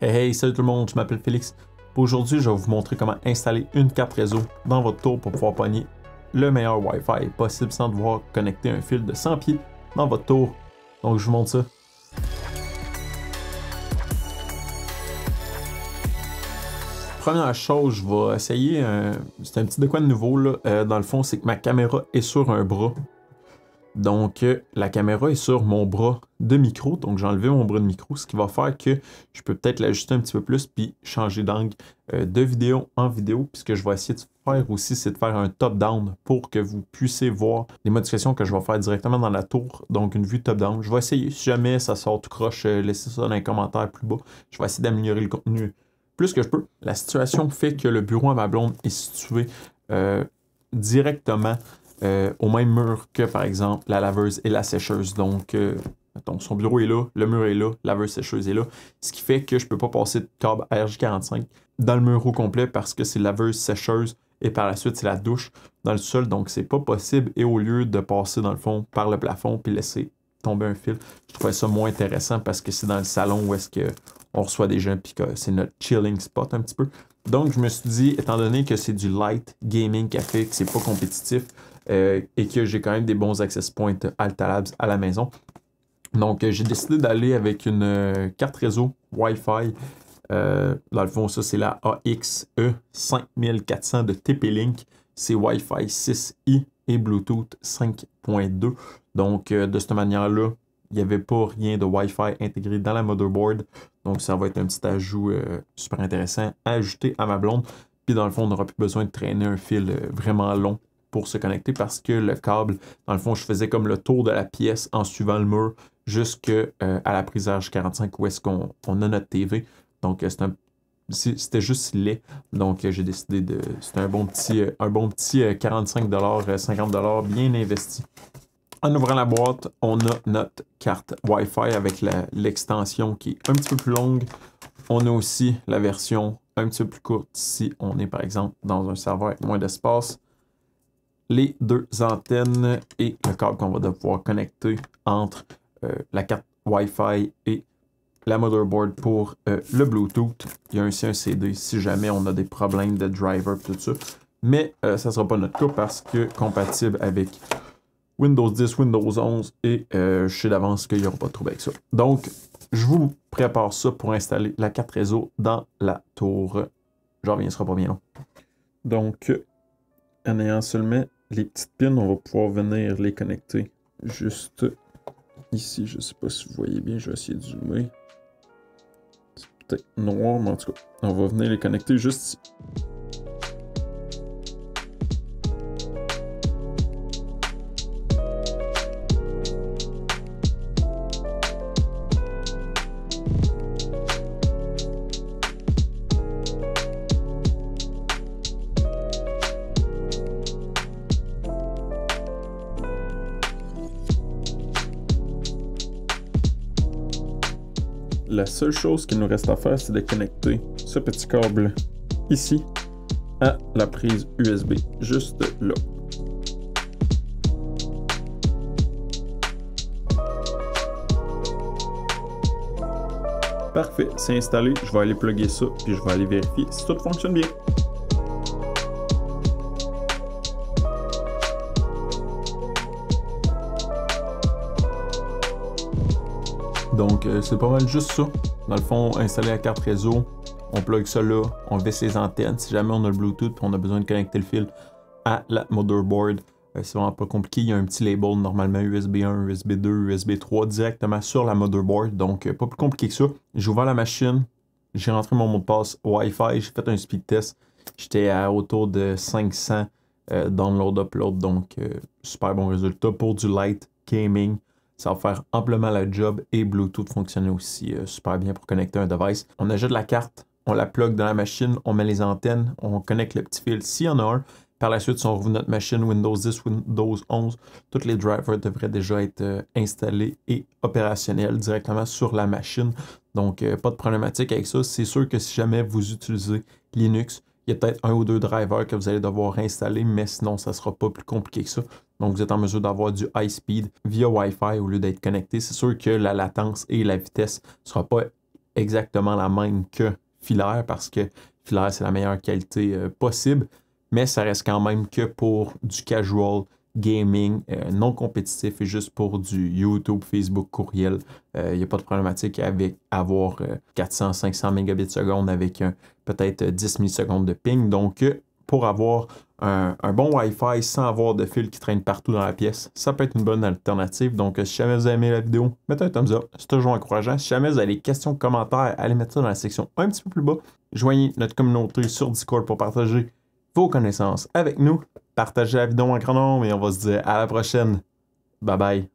Hey, salut tout le monde, je m'appelle Félix. Aujourd'hui, je vais vous montrer comment installer une carte réseau dans votre tour pour pouvoir pogner le meilleur Wi-Fi possible sans devoir connecter un fil de 100 pieds dans votre tour. Donc, je vous montre ça. Première chose, je vais essayer, c'est un petit de quoi de nouveau là. Dans le fond, c'est que ma caméra est sur un bras. Donc, la caméra est sur mon bras de micro. Donc, j'ai enlevé mon bras de micro, ce qui va faire que je peux peut-être l'ajuster un petit peu plus puis changer d'angle de vidéo en vidéo. Puis ce que je vais essayer de faire aussi, c'est de faire un top-down pour que vous puissiez voir les modifications que je vais faire directement dans la tour. Donc, une vue top-down. Je vais essayer. Si jamais ça sort tout croche, laissez ça dans les commentaires plus bas. Je vais essayer d'améliorer le contenu plus que je peux. La situation fait que le bureau à ma blonde est situé directement au même mur que, par exemple, la laveuse et la sécheuse. Donc, mettons, son bureau est là, le mur est là, la laveuse sécheuse est là. Ce qui fait que je ne peux pas passer de câble RJ45 dans le mur au complet parce que c'est laveuse sécheuse et par la suite, c'est la douche dans le sol. Donc, c'est pas possible. Et au lieu de passer, dans le fond, par le plafond puis laisser tomber un fil, je trouvais ça moins intéressant parce que c'est dans le salon où est-ce qu'on reçoit des gens puis que c'est notre chilling spot un petit peu. Donc, je me suis dit, étant donné que c'est du light gaming café, que c'est pas compétitif, et que j'ai quand même des bons access points Altalabs à la maison. Donc, j'ai décidé d'aller avec une carte réseau Wi-Fi. Dans le fond, ça, c'est la AXE 5400 de TP-Link. C'est Wi-Fi 6E et Bluetooth 5.2. Donc, de cette manière-là, il n'y avait pas rien de Wi-Fi intégré dans la motherboard. Donc, ça va être un petit ajout super intéressant à ajouter à ma blonde. Puis, dans le fond, on n'aura plus besoin de traîner un fil vraiment long pour se connecter parce que le câble, dans le fond, je faisais comme le tour de la pièce en suivant le mur jusqu'à la prise RJ45 où est-ce qu'on a notre TV. Donc, c'était juste laid. Donc, j'ai décidé de... C'était un bon petit 45$, 50$ bien investi. En ouvrant la boîte, on a notre carte Wi-Fi avec l'extension qui est un petit peu plus longue. On a aussi la version un petit peu plus courte si on est, par exemple, dans un serveur avec moins d'espace. Les deux antennes et le câble qu'on va devoir connecter entre la carte Wi-Fi et la motherboard pour le Bluetooth. Il y a aussi un CD si jamais on a des problèmes de driver et tout ça. Mais ça ne sera pas notre cas parce que compatible avec Windows 10, Windows 11 et je sais d'avance qu'il n'y aura pas de trouble avec ça. Donc, je vous prépare ça pour installer la carte réseau dans la tour. Je reviens, ce sera pas bien long. Donc, en ayant seulement les petites pins, on va pouvoir venir les connecter juste ici. Je ne sais pas si vous voyez bien, je vais essayer de zoomer. C'est peut-être noir, mais en tout cas, on va venir les connecter juste ici. La seule chose qu'il nous reste à faire, c'est de connecter ce petit câble ici à la prise USB, juste là. Parfait, c'est installé. Je vais aller plugger ça, puis je vais aller vérifier si tout fonctionne bien. Donc, c'est pas mal juste ça. Dans le fond, installer la carte réseau, on plug ça là, on visse les antennes. Si jamais on a le Bluetooth et on a besoin de connecter le fil à la motherboard, c'est vraiment pas compliqué. Il y a un petit label normalement USB 1, USB 2, USB 3 directement sur la motherboard. Donc, pas plus compliqué que ça. J'ai ouvert la machine, j'ai rentré mon mot de passe Wi-Fi, j'ai fait un speed test. J'étais à autour de 500 download-upload. Donc, super bon résultat pour du light gaming. Ça va faire amplement la job et Bluetooth fonctionne aussi super bien pour connecter un device. On ajoute la carte, on la plug dans la machine, on met les antennes, on connecte le petit fil s'il y en a un. Par la suite, si on rouvre notre machine Windows 10, Windows 11, tous les drivers devraient déjà être installés et opérationnels directement sur la machine. Donc, pas de problématique avec ça. C'est sûr que si jamais vous utilisez Linux, il y a peut-être un ou deux drivers que vous allez devoir installer, mais sinon, ça ne sera pas plus compliqué que ça. Donc, vous êtes en mesure d'avoir du high speed via Wi-Fi au lieu d'être connecté. C'est sûr que la latence et la vitesse ne sera pas exactement la même que filaire parce que filaire, c'est la meilleure qualité possible, mais ça reste quand même que pour du casual gaming non compétitif et juste pour du YouTube, Facebook, courriel. Il n'y a pas de problématique avec avoir 400-500 mégabits seconde avec peut-être 10 millisecondes de ping. Donc, pour avoir un bon Wi-Fi sans avoir de fil qui traîne partout dans la pièce, ça peut être une bonne alternative. Donc, si jamais vous avez aimé la vidéo, mettez un thumbs up, c'est toujours encourageant. Si jamais vous avez des questions, commentaires, allez mettre ça dans la section un petit peu plus bas. Joignez notre communauté sur Discord pour partager vos connaissances avec nous. Partagez la vidéo en grand nombre et on va se dire à la prochaine. Bye bye.